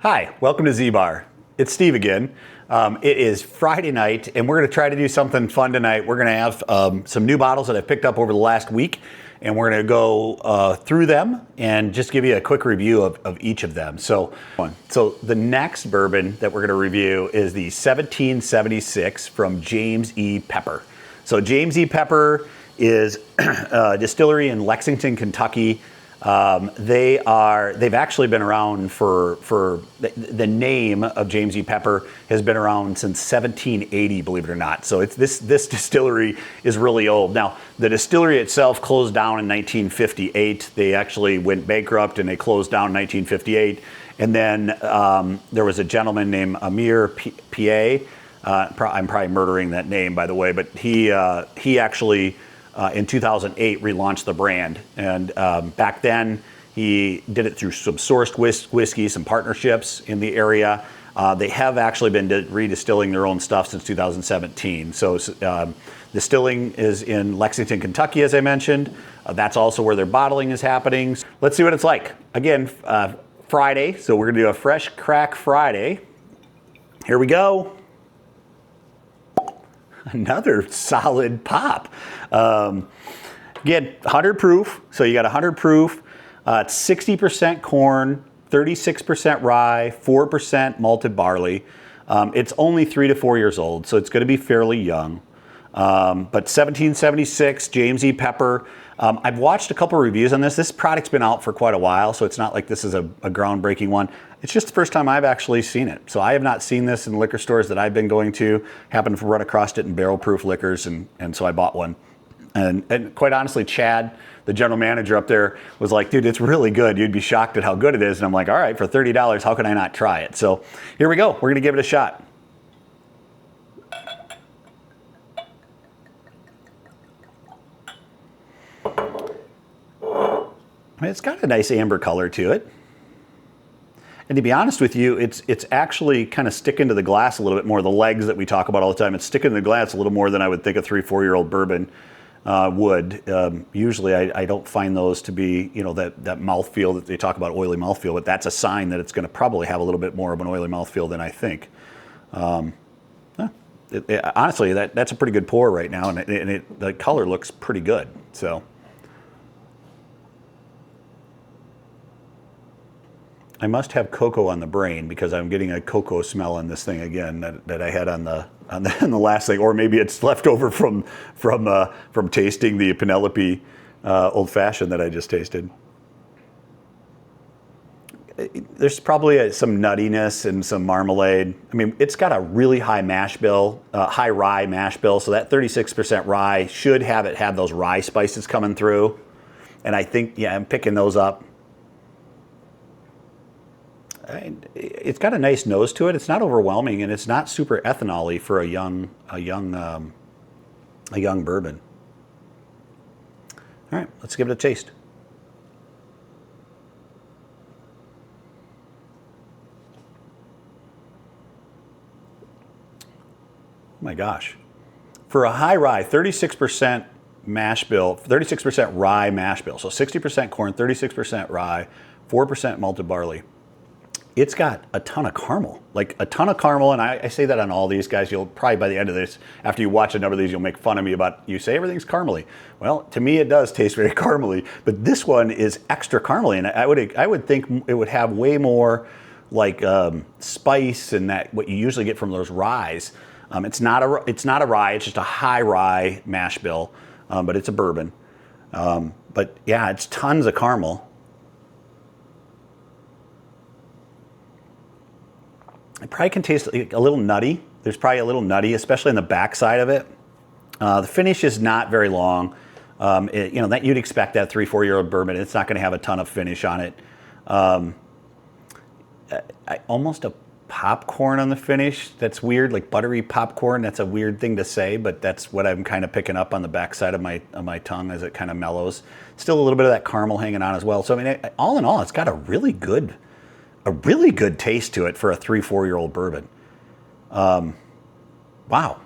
Hi, welcome to ZBar. It's Steve again. It is Friday night, and we're going to try to do something fun tonight. We're going to have some new bottles that I've picked up over the last week, and we're going to go through them and just give you a quick review of each of them. So the next bourbon that we're going to review is the 1776 from James E. Pepper. So James E. Pepper is a distillery in Lexington, Kentucky. They've actually been around for the name of James E. Pepper has been around since 1780, believe it or not. So it's this distillery is really old. Now, the distillery itself closed down in 1958. They actually went bankrupt and they closed down in 1958. And then there was a gentleman named Amir P.A. I'm probably murdering that name, by the way, but he actually in 2008 relaunched the brand, and back then he did it through some sourced whiskey, some partnerships in the area. They have actually been redistilling their own stuff since 2017. So distilling is in Lexington, Kentucky, as I mentioned. That's also where their bottling is happening. Let's see what it's like. Again, Friday, so we're gonna do a fresh crack Friday. Here we go. Another solid pop. Again, 100 proof. So you got 100 proof. It's 60% corn, 36% rye, 4% malted barley. It's only 3 to 4 years old, so it's going to be fairly young. But 1776, James E. Pepper. I've watched a couple reviews on this. This product's been out for quite a while, so it's not like this is a groundbreaking one. It's just the first time I've actually seen it. So I have not seen this in liquor stores that I've been going to. Happened to run across it in barrel proof liquors, and so I bought one. And quite honestly, Chad, the general manager up there, was like, dude, it's really good. You'd be shocked at how good it is. And I'm like, all right, for $30, how can I not try it? So here we go. We're going to give it a shot. I mean, it's got a nice amber color to it. And to be honest with you, it's actually kind of sticking to the glass a little bit more. The legs that we talk about all the time, it's sticking to the glass a little more than I would think a 3-4-year-old bourbon would. Usually I don't find those to be, that mouthfeel that they talk about, oily mouthfeel, but that's a sign that it's going to probably have a little bit more of an oily mouthfeel than I think. Honestly, that's a pretty good pour right now, and the color looks pretty good. So I must have cocoa on the brain because I'm getting a cocoa smell on this thing again that I had on the last thing, or maybe it's left over from tasting the Penelope Old Fashioned that I just tasted. There's probably some nuttiness and some marmalade. I mean, it's got a really high mash bill, high rye mash bill, so that 36% rye should have those rye spices coming through, and I think I'm picking those up. It's got a nice nose to it. It's not overwhelming, and it's not super ethanol-y for a young bourbon. All right, let's give it a taste. Oh my gosh, for a high rye, 36% mash bill, 36% rye mash bill. So 60% corn, 36% rye, 4% malted barley. It's got a ton of caramel, and I say that on all these guys. You'll probably, by the end of this, after you watch a number of these, you'll make fun of me about, you say everything's caramely. Well, to me it does taste very caramely, but this one is extra caramely, and I would think it would have way more like spice and that what you usually get from those ryes. It's not a rye, it's just a high rye mash bill, but it's a bourbon. But yeah, it's tons of caramel. It probably can taste a little nutty. There's probably a little nutty, especially in the back side of it. The finish is not very long. That you'd expect that 3-4-year-old bourbon. It's not going to have a ton of finish on it. Almost a popcorn on the finish. That's weird, like buttery popcorn. That's a weird thing to say, but that's what I'm kind of picking up on the back side of my tongue as it kind of mellows. Still a little bit of that caramel hanging on as well. So I mean, all in all, it's got a really good taste to it for a 3-4-year-old bourbon. Wow.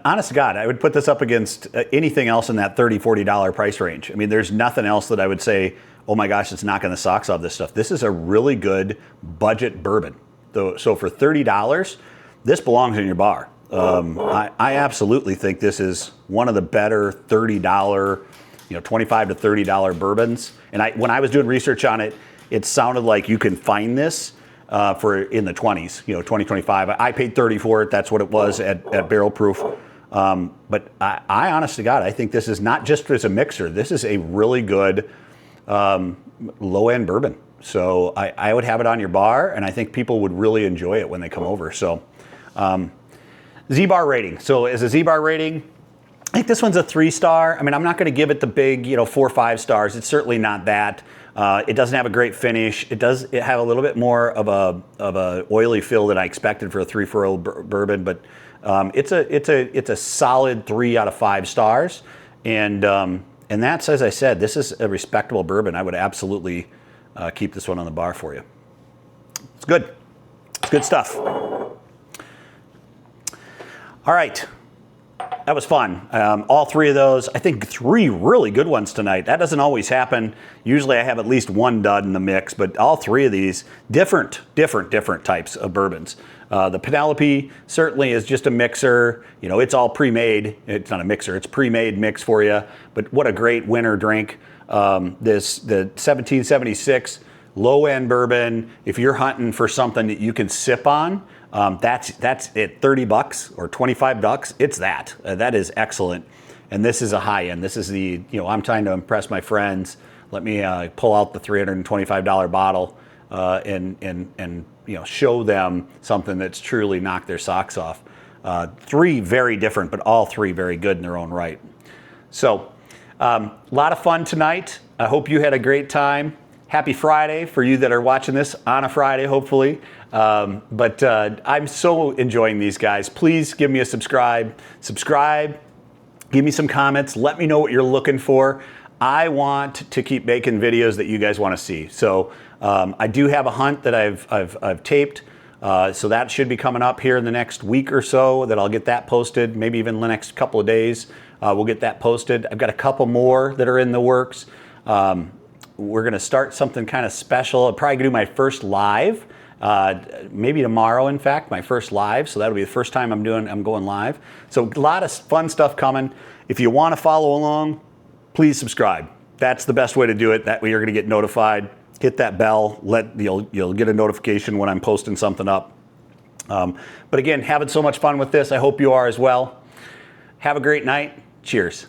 honest to God, I would put this up against anything else in that $30, $40 price range. I mean, there's nothing else that I would say, oh my gosh, it's knocking the socks off this stuff. This is a really good budget bourbon. So for $30, this belongs in your bar. I absolutely think this is one of the better $30, $25 to $30 bourbons. And when I was doing research on it, it sounded like you can find this for in the 20s, 20, 25. I paid 30 for it. That's what it was at Barrel Proof. But I honest to God, I think this is not just as a mixer. This is a really good low-end bourbon. So I would have it on your bar, and I think people would really enjoy it when they come over. So ZBar rating. So as a ZBar rating, I think this one's a 3-star. I mean, I'm not going to give it the big, 4 or 5 stars. It's certainly not that. It doesn't have a great finish. It have a little bit more of a oily feel than I expected for a 3-4-year-old bourbon, but it's a solid 3 out of 5 stars. And that's, as I said, this is a respectable bourbon. I would absolutely keep this one on the bar for you. It's good. It's good stuff. All right. That was fun. All 3 of those. I think 3 really good ones tonight. That doesn't always happen. Usually I have at least 1 dud in the mix, but all 3 of these, different types of bourbons. The Penelope certainly is just a mixer. It's all pre-made. It's not a mixer. It's pre-made mix for you. But what a great winter drink. The 1776 low-end bourbon. If you're hunting for something that you can sip on, that's at $30 or $25. It's that. That is excellent. And this is a high end. This is the, I'm trying to impress my friends. Let me pull out the $325 bottle and show them something that's truly knocked their socks off. 3 very different, but all 3 very good in their own right. So a lot of fun tonight. I hope you had a great time. Happy Friday for you that are watching this on a Friday, hopefully. But I'm so enjoying these guys. Please give me a subscribe. Give me some comments. Let me know what you're looking for. I want to keep making videos that you guys want to see. So I do have a hunt that I've taped. So that should be coming up here in the next week or so that I'll get that posted. Maybe even the next couple of days we'll get that posted. I've got a couple more that are in the works. We're going to start something kind of special. I'm probably going to do my first live. Maybe tomorrow, in fact, my first live. So that'll be the first time I'm going live. So a lot of fun stuff coming. If you want to follow along, please subscribe. That's the best way to do it. That way you're going to get notified. Hit that bell. You'll get a notification when I'm posting something up. But again, having so much fun with this. I hope you are as well. Have a great night. Cheers.